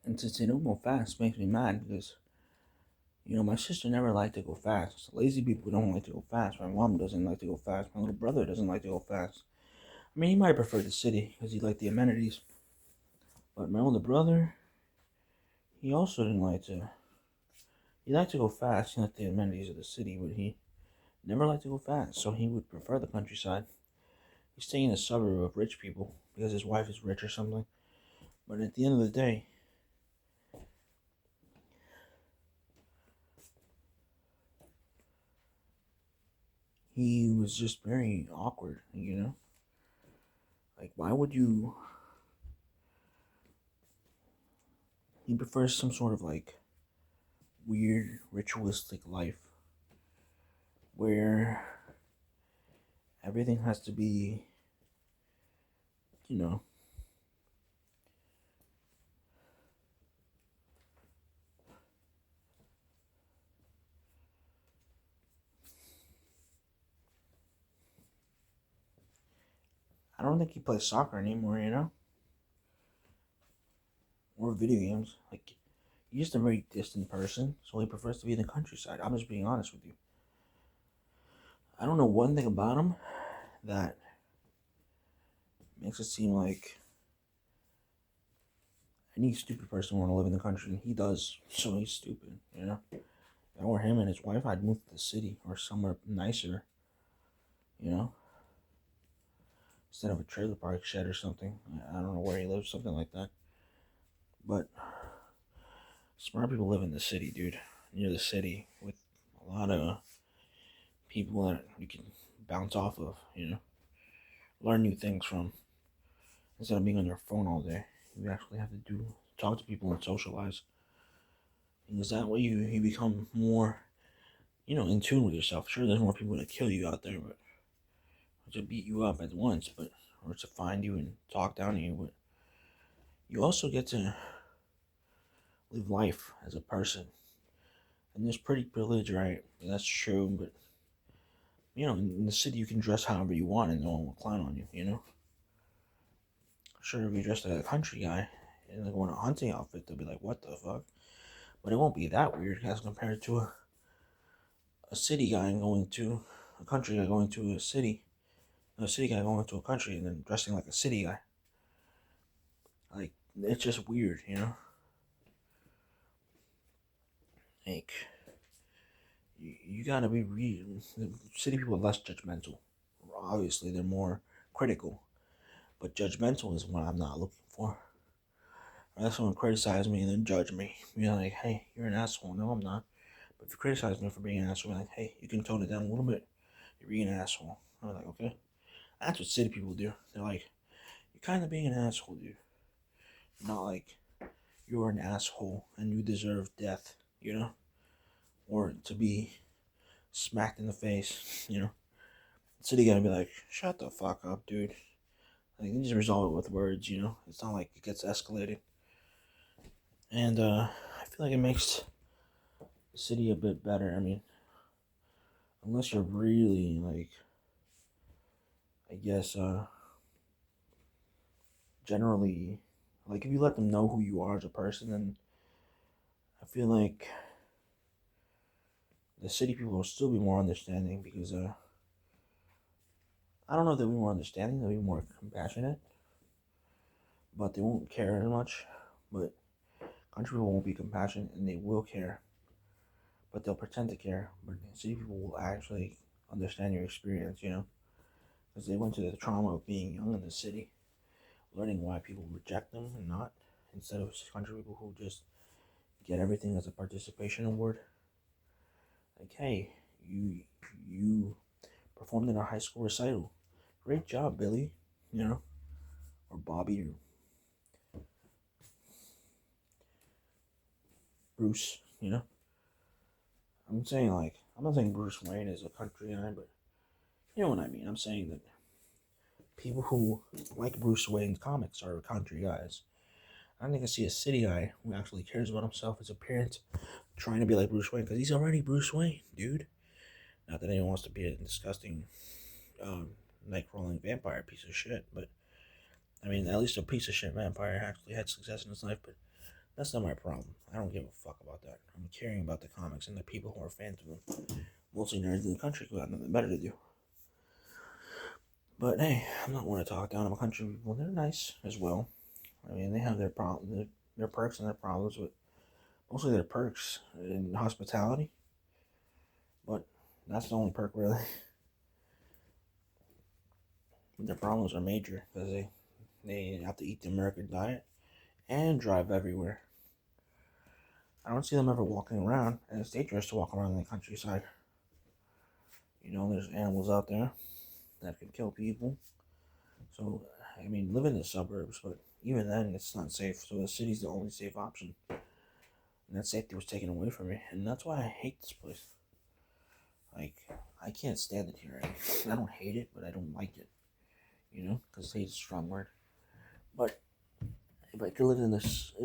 And since they don't go fast, makes me mad because my sister never liked to go fast. Lazy people don't like to go fast. My mom doesn't like to go fast. My little brother doesn't like to go fast. I mean, he might prefer the city because he liked the amenities. But my older brother, he also didn't like to. He liked to go fast. He liked the amenities of the city, but he never liked to go fast. So he would prefer the countryside. He's staying in a suburb of rich people because his wife is rich or something. But at the end of the day, he was just very awkward. Like, why would you. He prefers some sort of like weird ritualistic life where everything has to be, you know, I don't think he plays soccer anymore, or video games. Like, he's just a very distant person, so he prefers to be in the countryside. I'm just being honest with you. I don't know one thing about him that makes it seem like any stupid person want to live in the country, and he does. So he's stupid. If I were him and his wife, I'd move to the city or somewhere nicer, you know, instead of a trailer park shed or something. I don't know where he lives, something like that. But smart people live in the city, dude, near the city with a lot of people that you can bounce off of, learn new things from instead of being on your phone all day. You actually have to talk to people and socialize. Because that way you become more, in tune with yourself. Sure, there's more people that kill you out there, but to beat you up at once, or to find you and talk down to you, but you also get to live life as a person. And there's pretty privilege, right? That's true, but in the city you can dress however you want and no one will clown on you. Sure, if you dress like a country guy and like wear a hunting outfit, they'll be like, what the fuck? But it won't be that weird as compared to a city guy going to a country guy going to a city guy going to a country and then dressing like a city guy. Like, it's just weird. Like, you gotta be real. City people are less judgmental. Obviously, they're more critical, but judgmental is what I'm not looking for. Unless someone criticize me and then judge me, like, hey, you're an asshole. No, I'm not. But if you criticize me for being an asshole, like, hey, you can tone it down a little bit. You're being an asshole. I'm like, okay. That's what city people do. They're like, you're kind of being an asshole, dude. Not like you're an asshole and you deserve death, or to be smacked in the face. City gotta be like, shut the fuck up, dude. Like, you just resolve it with words. It's not like it gets escalated. And I feel like it makes the city a bit better. I mean, unless you're really like, I guess, generally, like, if you let them know who you are as a person, then I feel like the city people will still be more understanding because I don't know if they'll be more understanding, they'll be more compassionate, but they won't care as much. But country people won't be compassionate and they will care, but they'll pretend to care. But city people will actually understand your experience, because they went through the trauma of being young in the city, learning why people reject them and not, instead of country people who just get everything as a participation award. Like, hey, you performed in our high school recital. Great job, Billy. Or Bobby or Bruce. I'm not saying Bruce Wayne is a country guy, but you know what I mean. I'm saying that people who like Bruce Wayne's comics are country guys. I don't think I see a city guy who actually cares about himself, his appearance, trying to be like Bruce Wayne because he's already Bruce Wayne, dude. Not that anyone wants to be a disgusting, night crawling vampire piece of shit, but I mean, at least a piece of shit vampire actually had success in his life. But That's not my problem. I don't give a fuck about that. I'm caring about the comics and the people who are fans of them. Mostly nerds in the country who have nothing better to do. But hey, I'm not one to talk down on country people. They're nice as well. I mean, they have their problems, their perks and their problems, but mostly their perks in hospitality. But that's the only perk really. Their problems are major because they have to eat the American diet and drive everywhere. I don't see them ever walking around, and it's dangerous to walk around in the countryside. You know, there's animals out there that can kill people. So, I mean, live in the suburbs, but even then, it's not safe. So the city's the only safe option, and that safety was taken away from me, and that's why I hate this place. Like, I can't stand it here. I don't hate it, but I don't like it. You know, because hate is a strong word. But if I could live in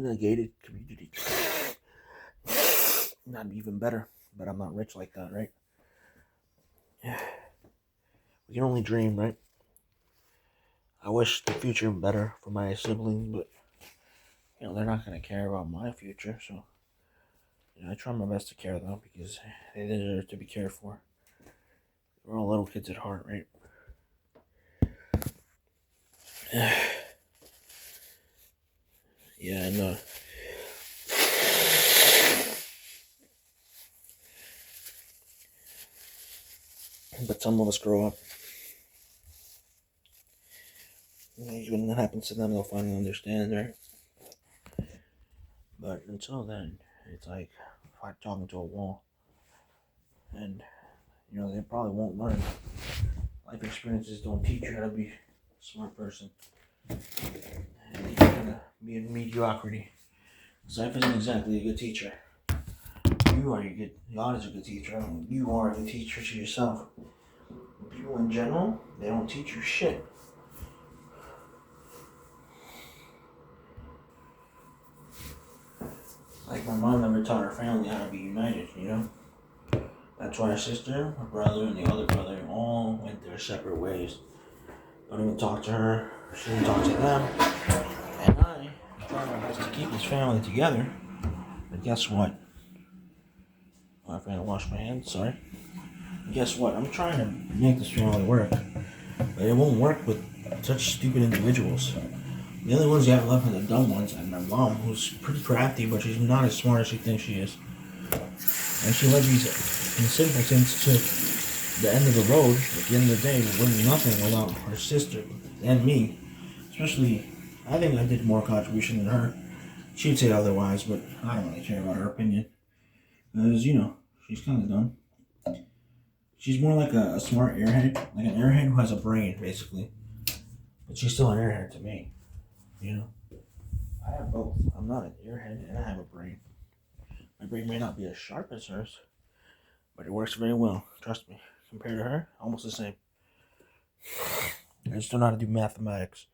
a gated community, that'd be even better. But I'm not rich like that, right? We can only dream, right? I wish the future better for my siblings, but you know they're not gonna care about my future. So you know, I try my best to care though because they deserve to be cared for. We're all little kids at heart, right? Yeah, I know. But some of us grow up. When that happens to them, they'll finally understand, right? But until then, it's like talking to a wall, and you know they probably won't learn. Life experiences don't teach you how to be a smart person. And they teach you how to be in mediocrity. So life isn't exactly a good teacher. You are your good. God is a good teacher. You are a good teacher to yourself. People in general, they don't teach you shit. Like my mom never taught her family how to be united, you know? That's why her sister, her brother, and the other brother all went their separate ways. Don't even talk to her. She didn't talk to them. And I tried my best to keep this family together. But guess what? Oh, I forgot to wash my hands, sorry. Guess what? I'm trying to make this family work. But it won't work with such stupid individuals. The only ones you have left are the dumb ones, and my mom, who's pretty crafty, but she's not as smart as she thinks she is. And she led these simpletons to the end of the road. At the end of the day, with nothing without her sister and me. Especially, I think I did more contribution than her. She'd say otherwise, but I don't really care about her opinion. Because, you know, she's kind of dumb. She's more like a smart airhead, like an airhead who has a brain, basically. But she's still an airhead to me, you know? I have both. I'm not an airhead and I have a brain. My brain may not be as sharp as hers, but it works very well. Trust me. Compared to her, almost the same. I just don't know how to do mathematics.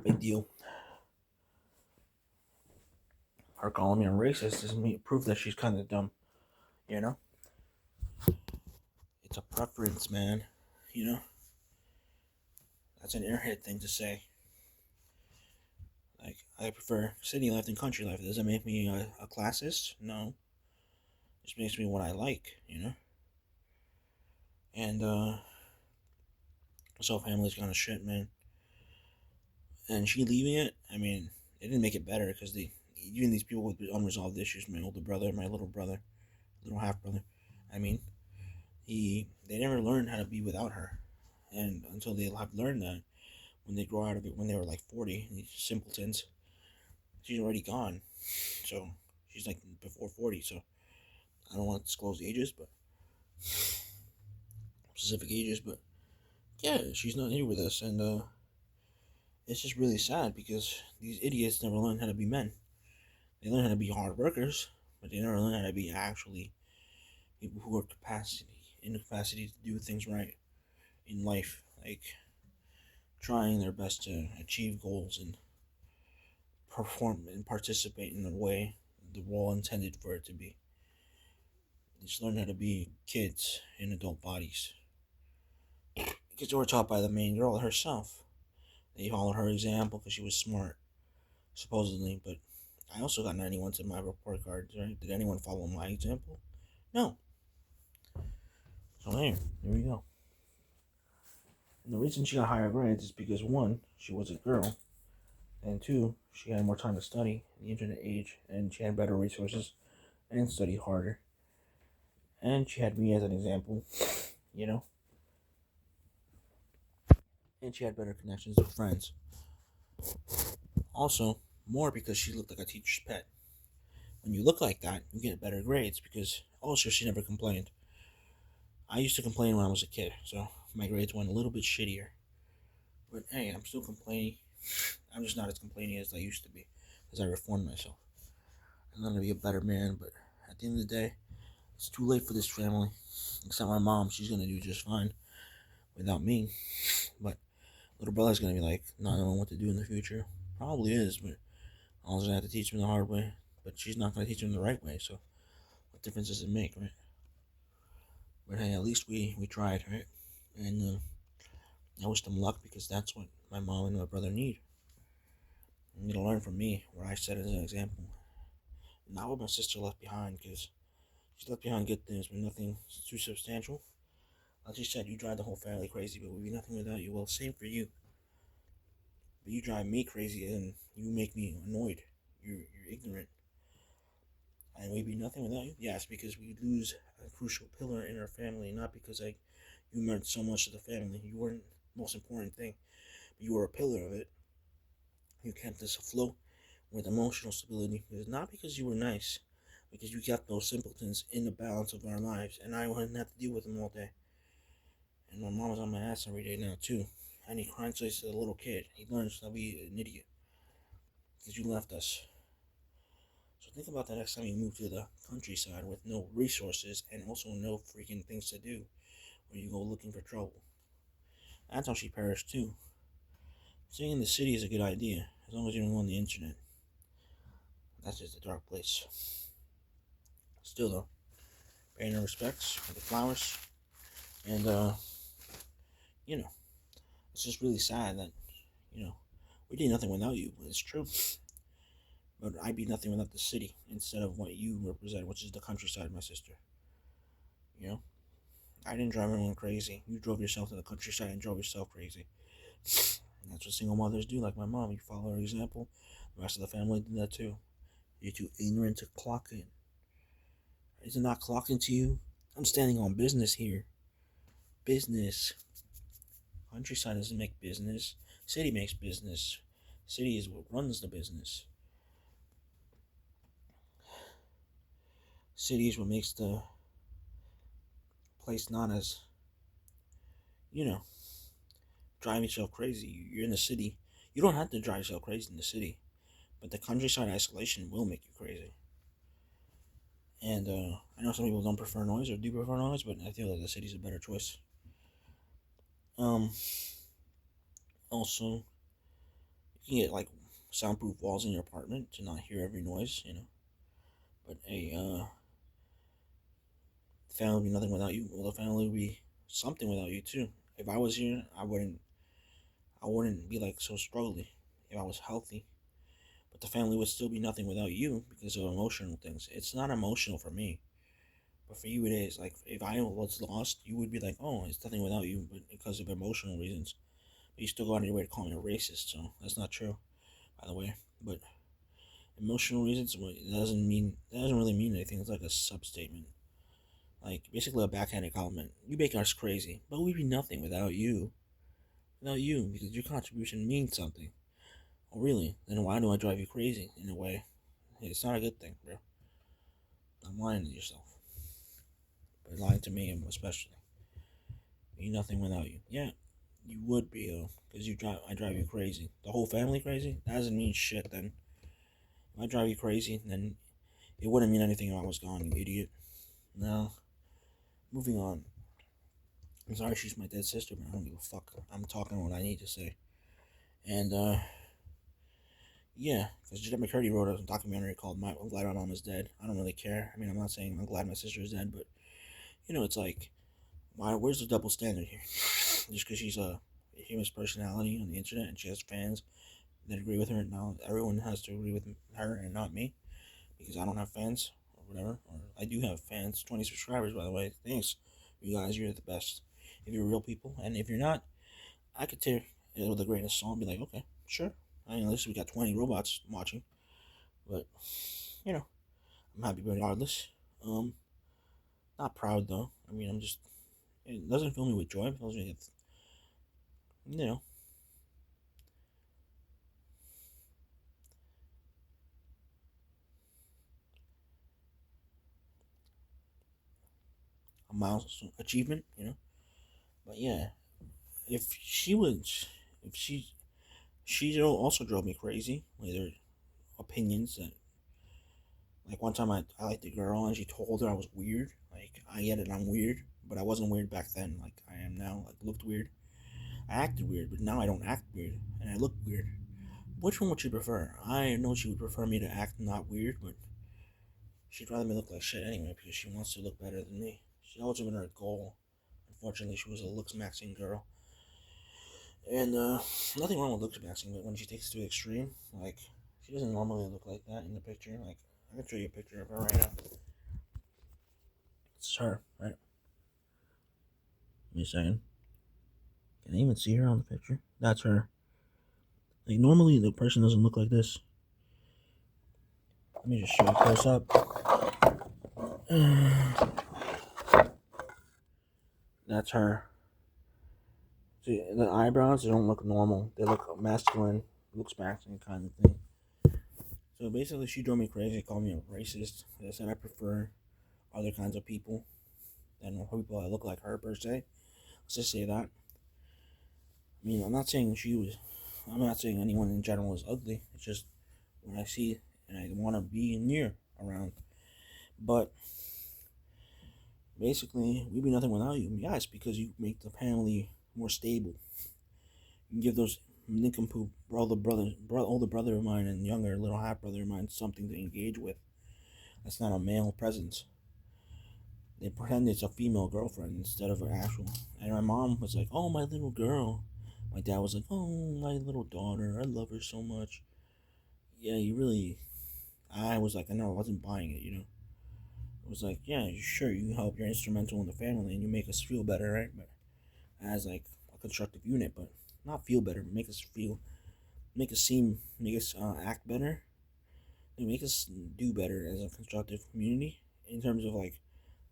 Big deal. Her calling me a racist doesn't prove that she's kind of dumb. You know? It's a preference, man. You know? That's an airhead thing to say. Like, I prefer city life than country life. Does that make me a classist? No. It just makes me what I like, you know? And, so family's kind of shit, man. And she leaving it, I mean, it didn't make it better because even these people with unresolved issues, my older brother, my little brother, little half brother, I mean, they never learned how to be without her. And until they have learned that, when they grow out of it, when they were like 40, these simpletons, she's already gone. So she's like before 40. So I don't want to disclose ages, but specific ages. But yeah, she's not here with us, and it's just really sad because these idiots never learn how to be men. They learn how to be hard workers, but they never learn how to be actually people who are in the capacity to do things right in life, like trying their best to achieve goals and perform and participate in the way the world intended for it to be. They just learn how to be kids in adult bodies because they were taught by the main girl herself, They followed her example because she was smart, supposedly. But I also got 91s in my report cards, right? Did anyone follow my example? No. So there we go. And the reason she got higher grades is because one, she was a girl, and two, she had more time to study in the internet age, and she had better resources and studied harder. And she had me as an example, you know, and she had better connections with friends. Also, more because she looked like a teacher's pet. When you look like that, you get better grades because also she never complained. I used to complain when I was a kid, so my grades went a little bit shittier. But hey, I'm still complaining. I'm just not as complaining as I used to be because I reformed myself. I'm gonna be a better man, but at the end of the day, it's too late for this family. Except my mom, she's gonna do just fine without me. But little brother's gonna be like not knowing what to do in the future. Probably is, but I was gonna have to teach him the hard way. But she's not gonna teach him the right way, so what difference does it make, right? But hey, at least we tried, right? And I wish them luck because that's what my mom and my brother need. They need to learn from me, where I set as an example. Not what my sister left behind, because she left behind good things, but nothing too substantial. Like she said, you drive the whole family crazy, but we'd be nothing without you. Well, same for you. But you drive me crazy, and you make me annoyed. You're ignorant. And we'd be nothing without you? Yes, because we lose a crucial pillar in our family, not because you meant so much to the family. You weren't the most important thing, but you were a pillar of it. You kept us afloat with emotional stability. It's not because you were nice, because you kept those simpletons in the balance of our lives, and I wouldn't have to deal with them all day. And my mom was on my ass every day now, too. And he hindsight to the little kid. He learns to be an idiot because you left us. So think about the next time you move to the countryside with no resources and also no freaking things to do, where you go looking for trouble. That's how she perished too. Staying in the city is a good idea, as long as you don't go on the internet. That's just a dark place. Still though, paying her respects for the flowers, and you know, it's just really sad that, you know, we did nothing without you. It's true. But I'd be nothing without the city instead of what you represent, which is the countryside, my sister. You know? I didn't drive anyone crazy. You drove yourself to the countryside and drove yourself crazy. And that's what single mothers do, like my mom. You follow her example. The rest of the family did that too. You're too ignorant to clock in. Is it not clocking to you? I'm standing on business here. Business. Countryside doesn't make business. City makes business. City is what runs the business. City is what makes the place not as, you know, drive yourself crazy. You're in the city. You don't have to drive yourself crazy in the city, but the countryside isolation will make you crazy. And I know some people don't prefer noise or do prefer noise, but I feel like the city's a better choice. Um, Also, you can get like soundproof walls in your apartment to not hear every noise, you know. But the family would be nothing without you. Well, the family would be something without you too. If I was here, I wouldn't be like so struggling if I was healthy. But the family would still be nothing without you because of emotional things. It's not emotional for me, but for you it is. Like if I was lost, you would be like, "Oh, it's nothing without you," but because of emotional reasons. But you still go out of your way to call me a racist, so that's not true, by the way. But emotional reasons, it doesn't really mean anything. It's like a substatement, like basically a backhanded compliment. You make us crazy, but we'd be nothing without you. Without you, because your contribution means something. Oh, really? Then why do I drive you crazy? In a way, it's not a good thing, bro. I'm lying to yourself, but lying to me especially. Be nothing without you. Yeah, you would be though, because I drive you crazy. The whole family crazy. That doesn't mean shit. Then if I drive you crazy, then it wouldn't mean anything if I was gone, you idiot. No. Moving on. I'm sorry she's my dead sister, but I don't give a fuck. I'm talking what I need to say. And yeah, because Jed McCurdy wrote a documentary called I'm Glad My Mom Is Dead. I don't really care. I mean, I'm not saying I'm glad my sister is dead, but, you know, it's like, where's the double standard here? Just because she's a a famous personality on the internet, and she has fans that agree with her. Now everyone has to agree with her and not me because I don't have fans or whatever. Or I do have fans, 20 subscribers by the way. Thanks, you guys. You're the best. If you're real people, and if you're not, I could take it with a grain of salt and be like, okay, sure. I mean, at least we got 20 robots watching, but you know, I'm happy regardless. Um, Not proud though. I mean, I'm just. It doesn't fill me with joy. It fills me with, you know, a milestone achievement. But yeah, if she was, if she also drove me crazy with her opinions that. Like one time I liked a girl and she told her I was weird. Like I get it, I'm weird, but I wasn't weird back then. Like I am now. Like looked weird. I acted weird, but now I don't act weird and I look weird. Which one would she prefer? I know she would prefer me to act not weird, but she'd rather me look like shit anyway because she wants to look better than me. She's always been her goal. Unfortunately, she was a looks maxing girl, and nothing wrong with looks maxing, but when she takes it to the extreme, like she doesn't normally look like that in the picture. Like I can show you a picture of her right now. It's her, right? Give me a second. Can I even see her on the picture? That's her. Like normally the person doesn't look like this. Let me just show you close up. That's her. See, the eyebrows, they don't look normal. They look masculine, looks masculine kind of thing. So basically, she drove me crazy, called me a racist. They said I prefer other kinds of people than people that look like her per se. Let's just say that. I mean, I'm not saying anyone in general is ugly. It's just what I see and I want to be near around. But basically, we'd be nothing without you. Yes, because you make the family more stable. You give those nincompoop older brother of mine and younger little half brother of mine something to engage with. That's not a male presence. They pretend it's a female girlfriend instead of an actual. And my mom was like, "Oh, my little girl." My dad was like, "Oh, my little daughter. I love her so much." Yeah, you really. I was like, I know I wasn't buying it. It was like, yeah, sure, you help. You're instrumental in the family, and you make us feel better, right? But as like a constructive unit, but not feel better, but make us seem, make us act better, and make us do better as a constructive community in terms of like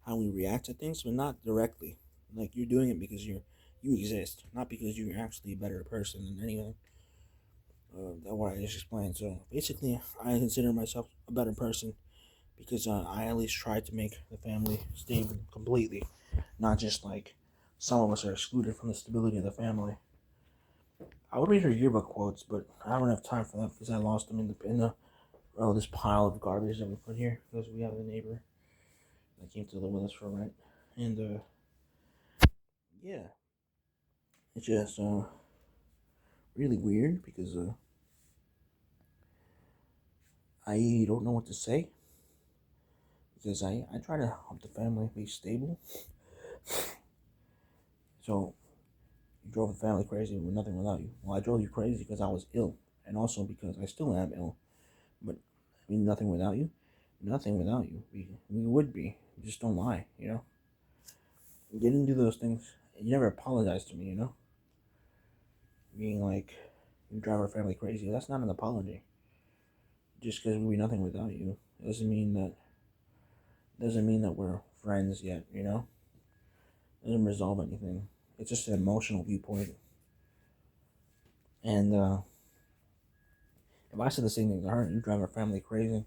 how we react to things, but not directly. Like you're doing it because you exist, not because you're actually a better person than anything. That's what I just explained. So basically, I consider myself a better person because I at least try to make the family stable completely, not just like some of us are excluded from the stability of the family. I would read her yearbook quotes, but I don't have time for that because I lost them in this pile of garbage that we put here because we have a neighbor that came to live with us for rent, and yeah, it's just really weird because I don't know what to say because I try to help the family be stable. So you drove the family crazy with nothing without you. Well, I drove you crazy because I was ill, and also because I still am ill. But I mean, nothing without you. Nothing without you. We would be. Just don't lie. You didn't do those things. You never apologized to me. Being like you drive our family crazy. That's not an apology. Just because we be nothing without you doesn't mean that we're friends yet. Doesn't resolve anything. It's just an emotional viewpoint. And if I said the same thing to her, you drive our family crazy,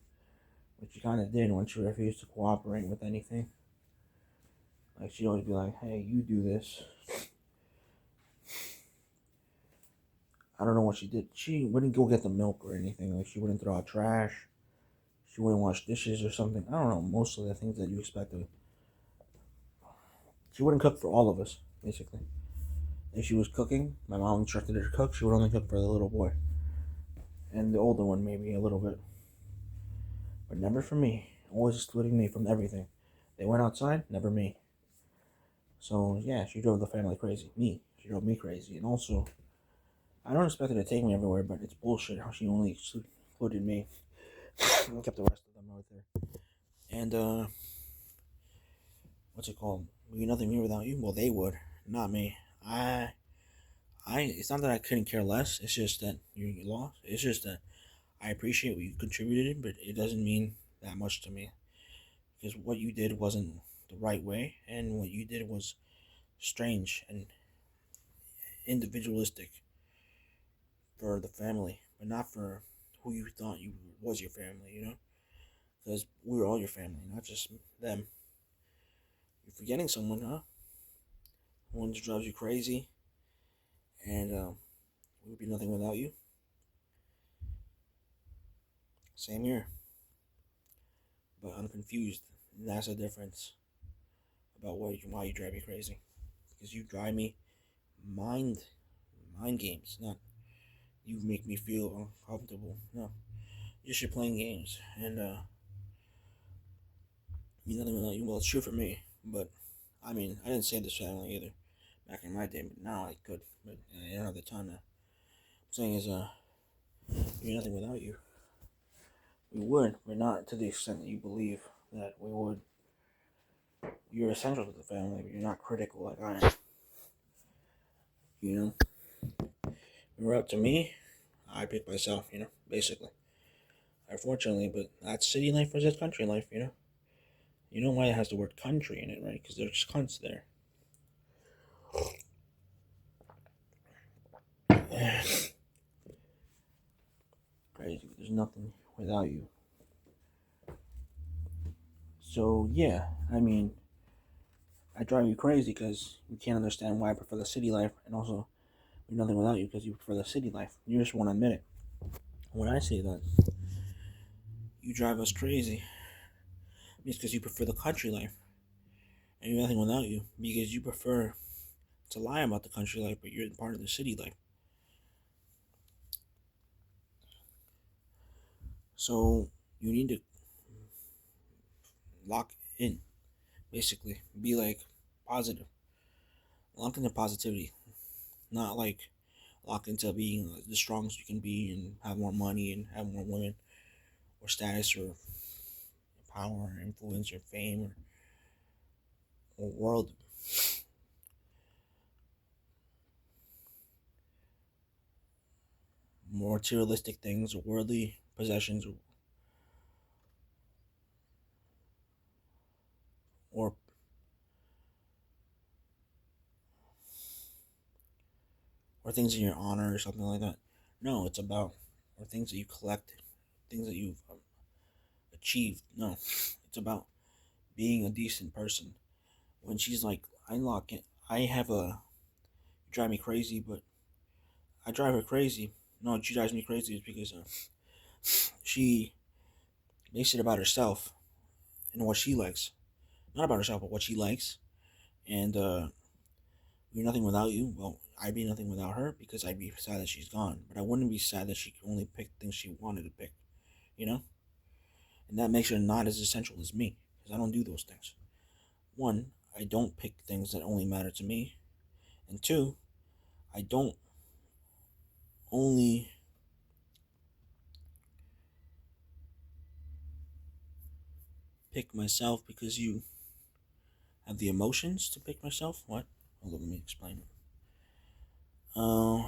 which you kind of did when she refused to cooperate with anything. Like she'd always be like, "Hey, you do this." I don't know what she did. She wouldn't go get the milk or anything. Like she wouldn't throw out trash. She wouldn't wash dishes or something. I don't know. Most of the things that you expect of. She wouldn't cook for all of us, basically. If she was cooking, my mom instructed her to cook. She would only cook for the little boy and the older one, maybe a little bit, but never for me. Always excluding me from everything. They went outside, never me. So yeah, she drove the family crazy. Me. She drove me crazy. And also, I don't expect her to take me everywhere, but it's bullshit how she only included me and kept the rest of them with her. And, what's it called? We'd nothing here without you? Well, they would, not me. It's not that I couldn't care less. It's just that you lost. It's just that I appreciate what you contributed, but it doesn't mean that much to me. Because what you did wasn't the right way, and what you did was strange and individualistic for the family, but not for who you thought you was your family, you know? Because we were all your family, not just them. You're forgetting someone, huh? One that drives you crazy, and we would be nothing without you. Same here, but I'm confused. And that's the difference about why you drive me crazy. Because you drive me mind mind games, not you make me feel uncomfortable. No, just you're playing games, and you nothing without you. Well, it's true for me, but I mean, I didn't say this family either back in my day, but now I could. But I don't have the time now. I'm saying is, you're nothing without you. We would, but not to the extent that you believe that we would. You're essential to the family, but you're not critical like I am. You know, if it were up to me, I pick myself. You know, basically. Unfortunately, but that's city life versus country life. You know. You know why it has the word country in it, right? Because there's cunts there. Crazy. There's nothing without you. So yeah, I mean, I drive you crazy because you can't understand why I prefer the city life, and also you're nothing without you because you prefer the city life. You just won't admit it. When I say that you drive us crazy, it's because you prefer the country life, and you're nothing without you because you prefer to lie about the country life, but you're part of the city life. So you need to lock in, basically. Be like positive. Lock into positivity. Not like lock into being the strongest you can be and have more money and have more women or status or power or influence or fame or world materialistic things or worldly possessions or or things in your honor or something like that. No, it's about or things that you collect, things that you've achieved. No, it's about being a decent person. When she's like, I lock it, I have a you drive me crazy, but I drive her crazy. No, she drives me crazy is because she makes it about herself and what she likes. Not about herself, but what she likes. And we're nothing without you. Well, I'd be nothing without her because I'd be sad that she's gone. But I wouldn't be sad that she only picked things she wanted to pick, you know? And that makes her not as essential as me because I don't do those things. One, I don't pick things that only matter to me. And two, I don't only pick myself because you have the emotions to pick myself. What? Hold on, let me explain it. Uh,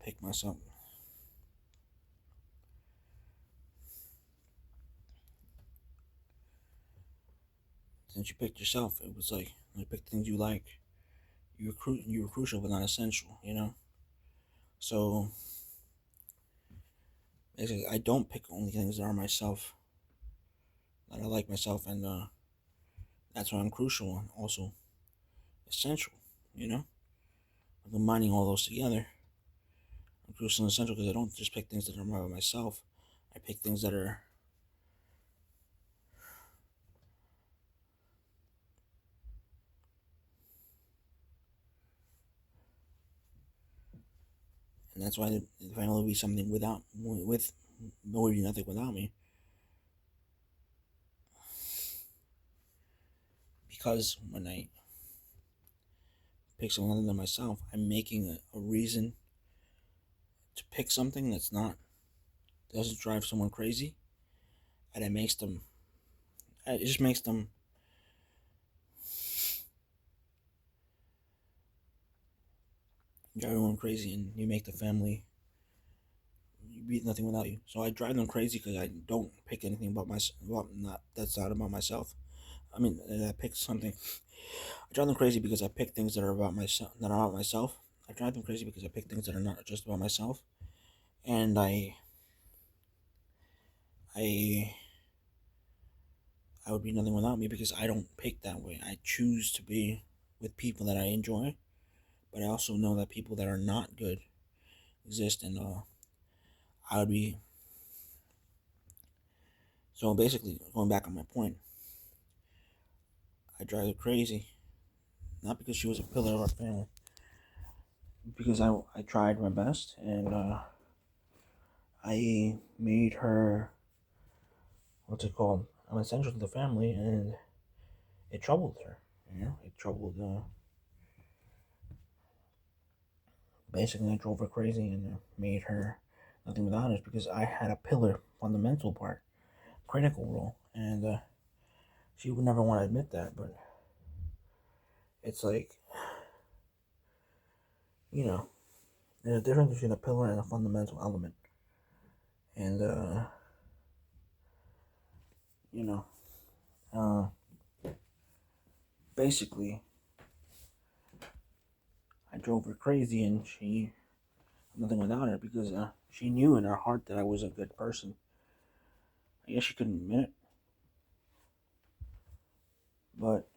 pick myself. Since you picked yourself, it was like you picked things you like. You were crucial but not essential. You know. So basically, I don't pick only things that are myself, that I like myself, and that's why I'm crucial and also essential. You know, I'm combining all those together. I'm crucial and essential because I don't just pick things that are about myself. I pick things that are, and that's why the family will be something without with, would be nothing without me. Because when I pick someone other than myself, I'm making a reason to pick something that's not doesn't drive someone crazy, and it just makes them drive everyone crazy, and you make the family you beat nothing without you. So I drive them crazy because I don't pick anything about myself. Well, not that's not about myself. I mean, I pick something. I drive them crazy because I pick things that are about myself. That are about myself. I drive them crazy because I pick things that are not just about myself, and I, I would be nothing without me because I don't pick that way. I choose to be with people that I enjoy, but I also know that people that are not good exist, and I would be. So basically, going back on my point, I drive her crazy, not because she was a pillar of our family, because I tried my best, and I made her, what's it called? I'm essential to the family, and it troubled her. It troubled. Basically, I drove her crazy and made her nothing without us because I had a pillar, fundamental part, critical role, and she would never want to admit that, but it's like, you know, there's a difference between a pillar and a fundamental element, and you know, uh, basically, I drove her crazy, and she nothing without her because she knew in her heart that I was a good person. I guess she couldn't admit it, but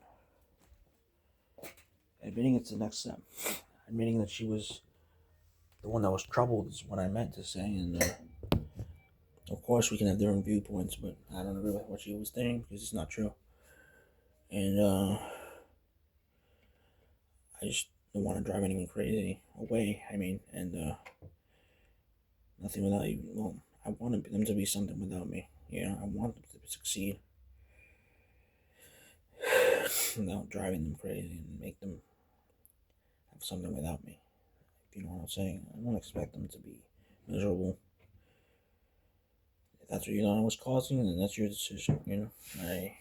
admitting it's the next step. Admitting that she was the one that was troubled is what I meant to say, and of course we can have different viewpoints, but I don't agree with what she was saying because it's not true, and I just don't want to drive anyone crazy away. I mean, and nothing without you. Well, I want them to be something without me. I want them to succeed without driving them crazy and make them have something without me. If you know what I'm saying, I don't expect them to be miserable. If that's what you thought I was causing, then that's your decision. I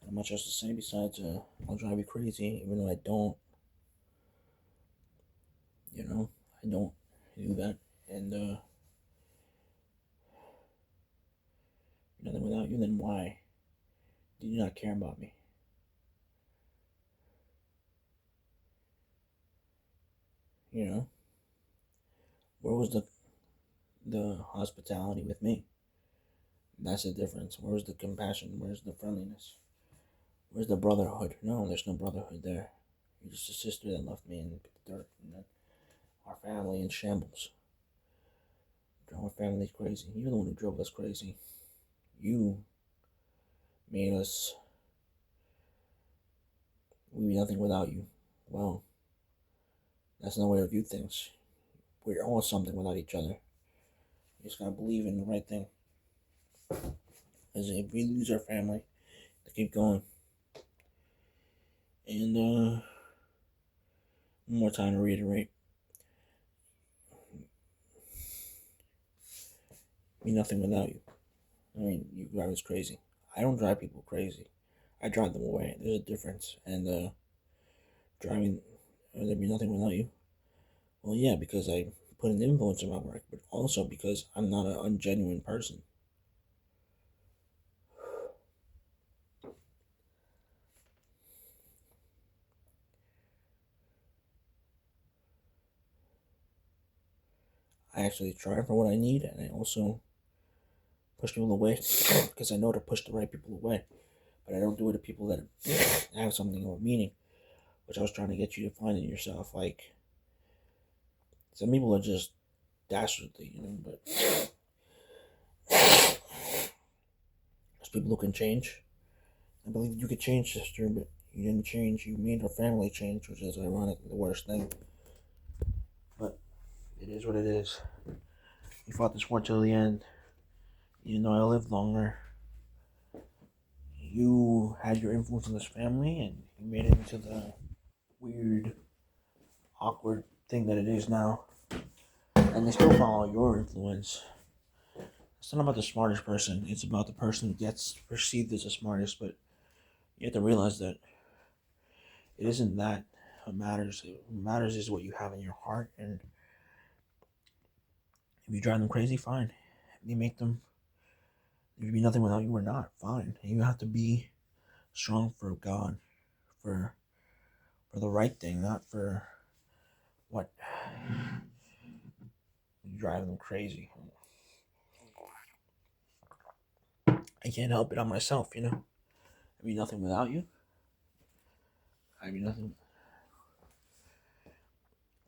not much else to say besides I'll drive you crazy, even though I don't. I don't do that, and nothing without you. Then why did you not care about me? You know, where was the hospitality with me? That's the difference. Where's the compassion? Where's the friendliness? Where's the brotherhood? No, there's no brotherhood there. You're just a sister that left me in the dirt, and then our family in shambles. Drove our family crazy. You're the one who drove us crazy. You made us. We'd be nothing without you. Well, that's no way to view things. We're all something without each other. You just gotta believe in the right thing. Because if we lose our family, to keep going. And one more time to reiterate, be nothing without you. I mean, you drive us crazy. I don't drive people crazy. I drive them away. There's a difference. And driving, there be nothing without you. Well, yeah, because I put an influence in my work, but also because I'm not an ungenuine person. I actually try for what I need, and I also push people away because I know to push the right people away. But I don't do it to people that have something of meaning, which I was trying to get you to find in yourself. Like, some people are just dastardly, but there's people who can change. I believe you could change, sister, but you didn't change. You made her family change, which is ironic, the worst thing. But it is what it is. You fought this war till the end. You know I lived longer. You had your influence on this family, and you made it into the weird, awkward thing that it is now. And they still follow your influence. It's not about the smartest person. It's about the person who gets perceived as the smartest. But you have to realize that it isn't that what matters. What matters is what you have in your heart. And if you drive them crazy, fine. If you make them, if you be nothing without you or not, fine. And you have to be strong for God, for the right thing, not for what you drive them crazy. I can't help it on myself, you know. I'd be nothing without you. I'd be nothing.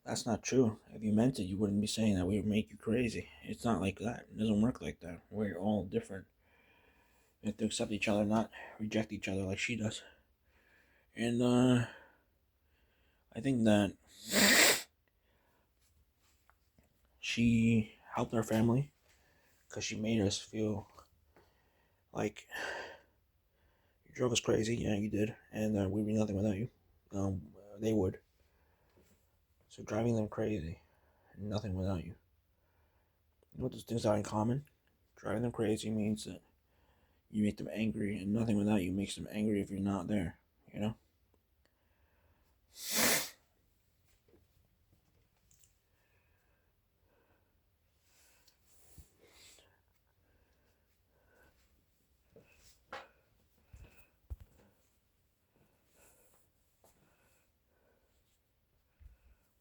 That's not true. If you meant it, you wouldn't be saying that we would make you crazy. It's not like that. It doesn't work like that. We're all different. We have to accept each other, not reject each other like she does. And I think that she helped our family because she made us feel like you drove us crazy. Yeah, you did. And we'd be nothing without you. They would. So driving them crazy, nothing without you. You know what those things are in common? Driving them crazy means that you make them angry, and nothing without you makes them angry if you're not there, you know?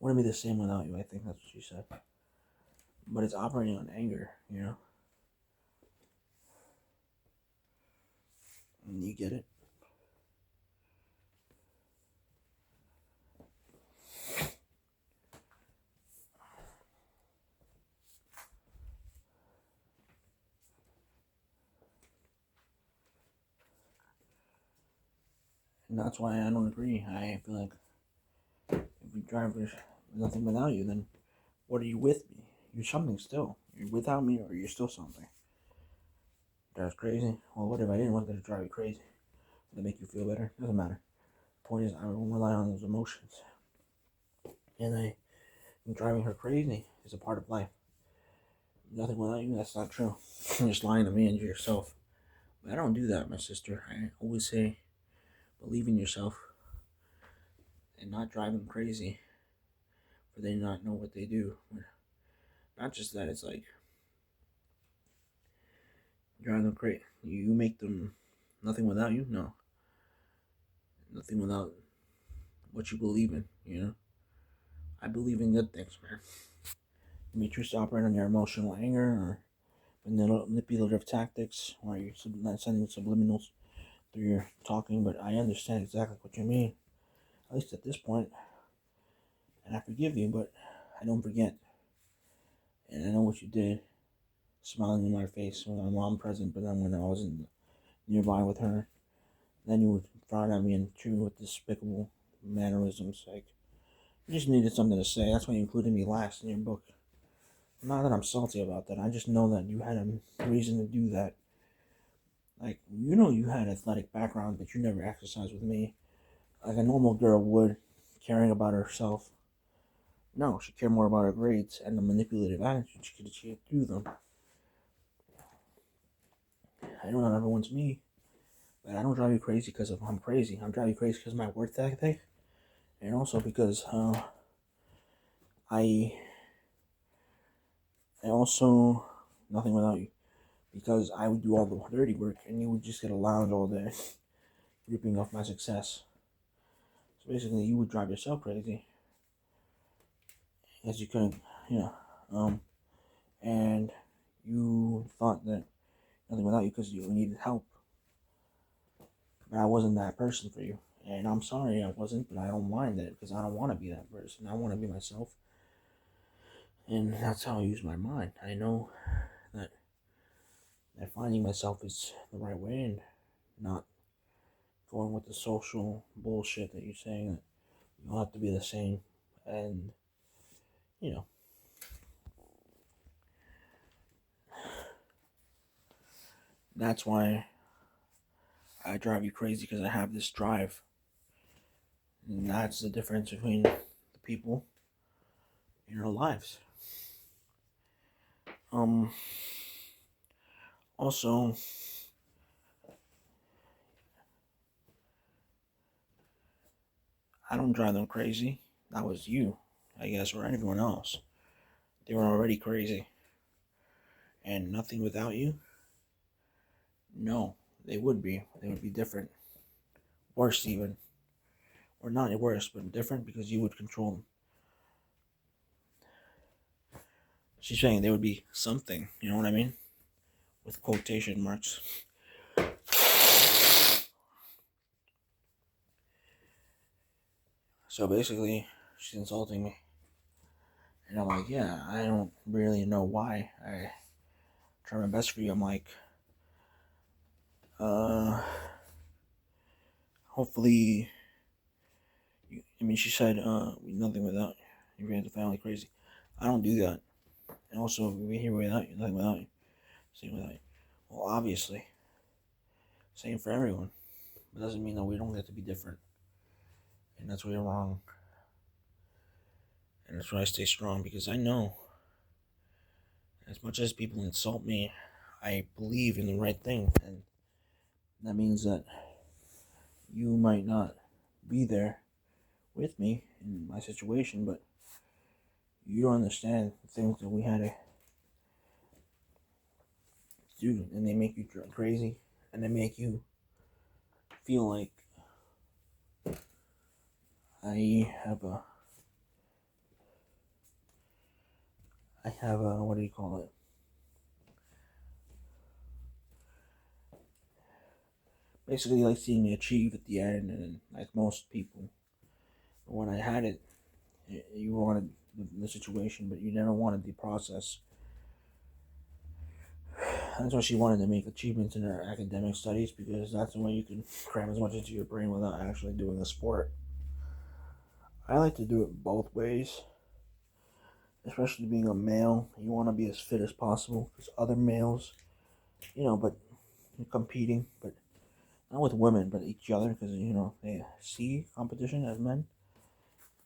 Wouldn't be the same without you, I think that's what she said. But it's operating on anger, you know? And you get it? And that's why I don't agree. I feel like if we drive with nothing without you, then what are you with me? You're something still. You're without me, or you're still something. That's crazy. Well, what if I didn't want to drive you crazy? Would that make you feel better? Doesn't matter. The point is, I don't rely on those emotions. And driving her crazy is a part of life. Nothing without you, that's not true. You're just lying to me and to yourself. But I don't do that, my sister. I always say, believe in yourself and not drive them crazy for they not know what they do. Not just that, it's like drive them crazy. You make them nothing without you? No. Nothing without what you believe in, you know? I believe in good things, man. You may choose to operate on your emotional anger or manipulative tactics, or you're not sending subliminals through your talking, but I understand exactly what you mean, at least at this point, and I forgive you, but I don't forget. And I know what you did, smiling in my face when my mom present, but then when I wasn't nearby with her, then you would frown at me and treat me with despicable mannerisms. Like, you just needed something to say. That's why you included me last in your book. Not that I'm salty about that. I just know that you had a reason to do that. Like, you know, you had athletic background, but you never exercised with me like a normal girl would, caring about herself. No, she cared more about her grades and the manipulative attitude she could achieve through them. I know not everyone's me, but I don't drive you crazy because I'm crazy. I'm driving you crazy because of my work ethic, and also because I also nothing without you. Because I would do all the dirty work, and you would just get a lounge all day, ripping off my success. So basically, you would drive yourself crazy, as you couldn't, you know, and you thought that nothing without you because you needed help. But I wasn't that person for you. And I'm sorry I wasn't, but I don't mind that because I don't want to be that person. I want to be myself. And that's how I use my mind. I know that finding myself is the right way and not going with the social bullshit that you're saying that you all have to be the same. And, you know, that's why I drive you crazy because I have this drive. And that's the difference between the people in our lives. Um, Also, I don't drive them crazy. That was you, I guess, or anyone else. They were already crazy. And nothing without you? No, they would be. They would be different. Worse, even. Or not worse, but different because you would control them. She's saying they would be something, you know what I mean? With quotation marks. So basically, she's insulting me. And I'm like, yeah, I don't really know why. I try my best for you. I'm like, uh, hopefully, I mean, she said, nothing without you. You ran the family crazy. I don't do that. And also, we're here without you, nothing without you. Same without you. Well, obviously, same for everyone. But doesn't mean that we don't get to be different. And that's where you're wrong. And that's why I stay strong because I know, as much as people insult me, I believe in the right thing. And that means that you might not be there with me in my situation, but you don't understand the things that we had to do, and they make you crazy, and they make you feel like I have a, what do you call it? Basically, like seeing me achieve at the end, and like most people. But when I had it, you wanted the situation, but you never wanted the process. That's why she wanted to make achievements in her academic studies because that's the way you can cram as much into your brain without actually doing the sport. I like to do it both ways, especially being a male. You want to be as fit as possible because other males, but you're competing, but not with women, but each other because, they see competition as men.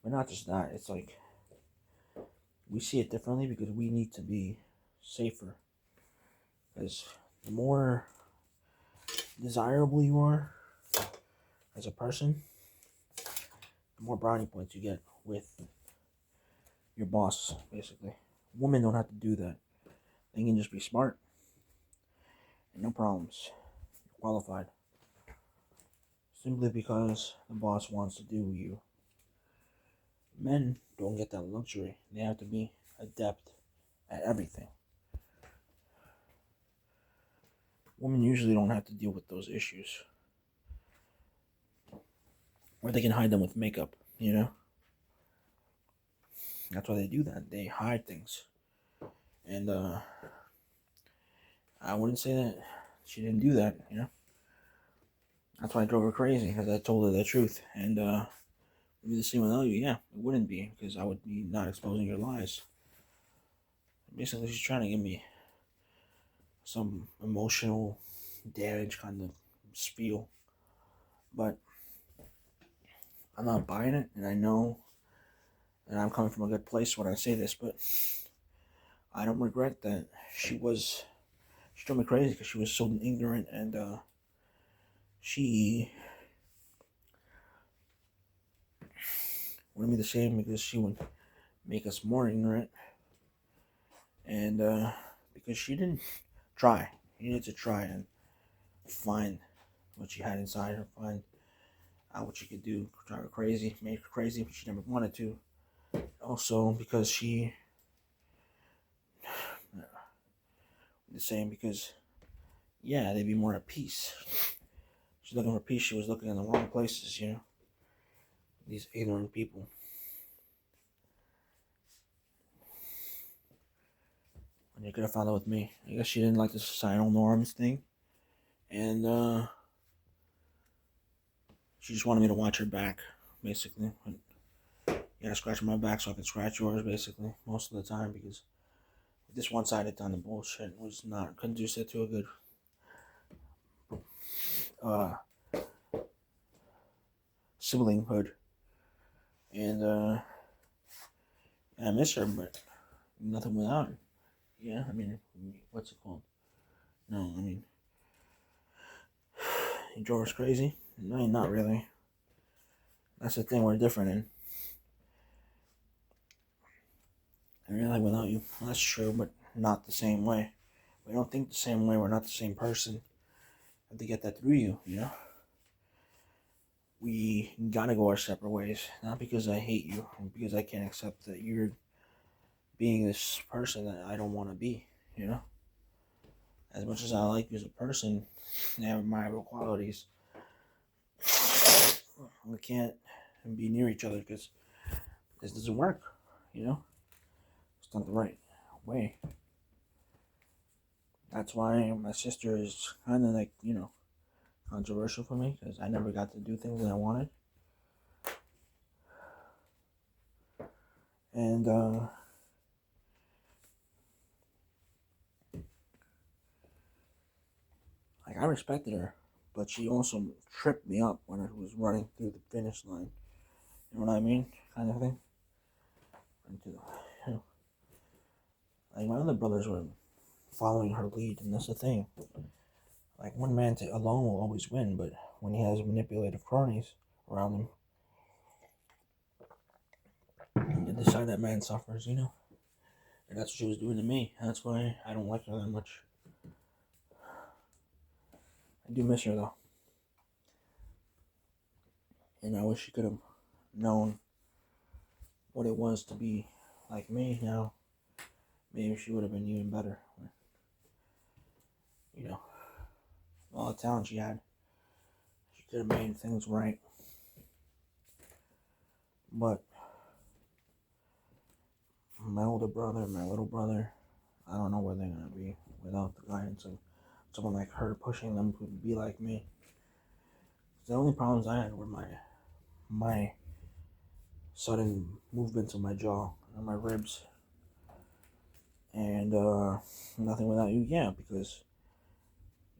But not just that, it's like we see it differently because we need to be safer. Because the more desirable you are as a person, the more brownie points you get with your boss, basically. Women don't have to do that. They can just be smart and no problems. You're qualified. Simply because the boss wants to do you. Men don't get that luxury. They have to be adept at everything. Women usually don't have to deal with those issues. Or they can hide them with makeup. That's why they do that. They hide things. And I wouldn't say that she didn't do that. That's why I drove her crazy, because I told her the truth. And would be the same without you? Yeah, it wouldn't be, because I would be not exposing your lies. Basically, she's trying to give me some emotional damage kind of spiel. But I'm not buying it, and I know that I'm coming from a good place when I say this, but I don't regret that she drove me crazy because she was so ignorant, and she wouldn't be the same because she would make us more ignorant, and because she didn't try. You needed to try and find what she had inside her, find out what she could do, drive her crazy, make her crazy, but she never wanted to. Also, because she the same because they'd be more at peace. She's looking for peace. She was looking in the wrong places. These ignorant people. And you could have found out with me. I guess she didn't like the societal norms thing, and she just wanted me to watch her back, basically. You gotta scratch my back so I can scratch yours, basically, most of the time, because this one-sided kind of bullshit was not conducive to a good uh, siblinghood. And I miss her, but nothing without her. Yeah, I mean, what's it called? No, I mean, he drove us crazy. No, not really. That's the thing we're different in. I really like without you. Well, that's true, but not the same way. We don't think the same way. We're not the same person. I have to get that through you, you know? We gotta go our separate ways. Not because I hate you, because I can't accept that you're being this person that I don't want to be, you know? As much as I like you as a person, I have admirable qualities. We can't be near each other because this doesn't work, you know? It's not the right way. That's why my sister is kind of like, you know, controversial for me because I never got to do things that I wanted. And, like, I respected her, but she also tripped me up when I was running through the finish line. You know what I mean? Kind of thing. You know, like, my other brothers were following her lead, and that's the thing. Like, one man alone will always win, but when he has manipulative cronies around him, the side that man suffers, you know? And that's what she was doing to me. That's why I don't like her that much. I do miss her, though. And I wish she could have known what it was to be like me now. Maybe she would have been even better. You know, all the talent she had, she could have made things right. But my older brother, my little brother, I don't know where they're gonna be without the guidance of someone like her pushing them to be like me. The only problems I had were my sudden movements of my jaw and my ribs, and nothing without you. Yeah, because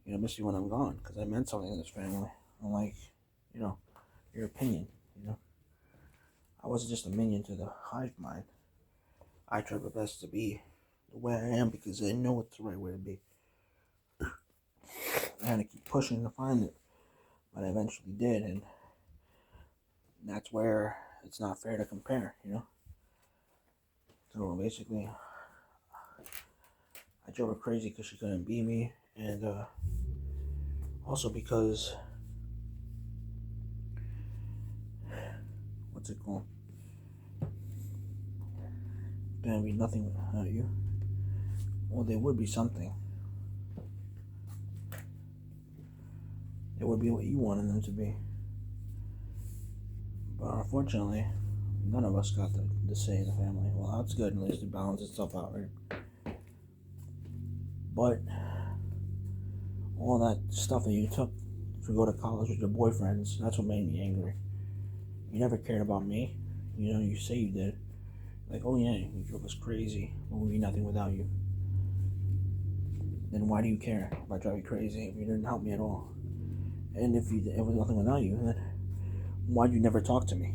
I miss you when I'm gone because I meant something to this family. Unlike, you know, your opinion. You know, I wasn't just a minion to the hive mind. I tried my best to be the way I am because I know it's the right way to be. I had to keep pushing to find it, but I eventually did, and that's where it's not fair to compare, you know? So basically, I drove her crazy because she couldn't be me, and also because, what's it called? Gonna be nothing without you. Well, there would be something. It would be what you wanted them to be. But unfortunately, none of us got the say in the family. Well, that's good, at least it balances itself out, right? But all that stuff that you took to go to college with your boyfriends, that's what made me angry. You never cared about me. You know, you say you did. Like, oh yeah, you drove us crazy. But we'd be nothing without you. Then why do you care if I drive you crazy if you didn't help me at all? And if it was nothing without you, then why'd you never talk to me?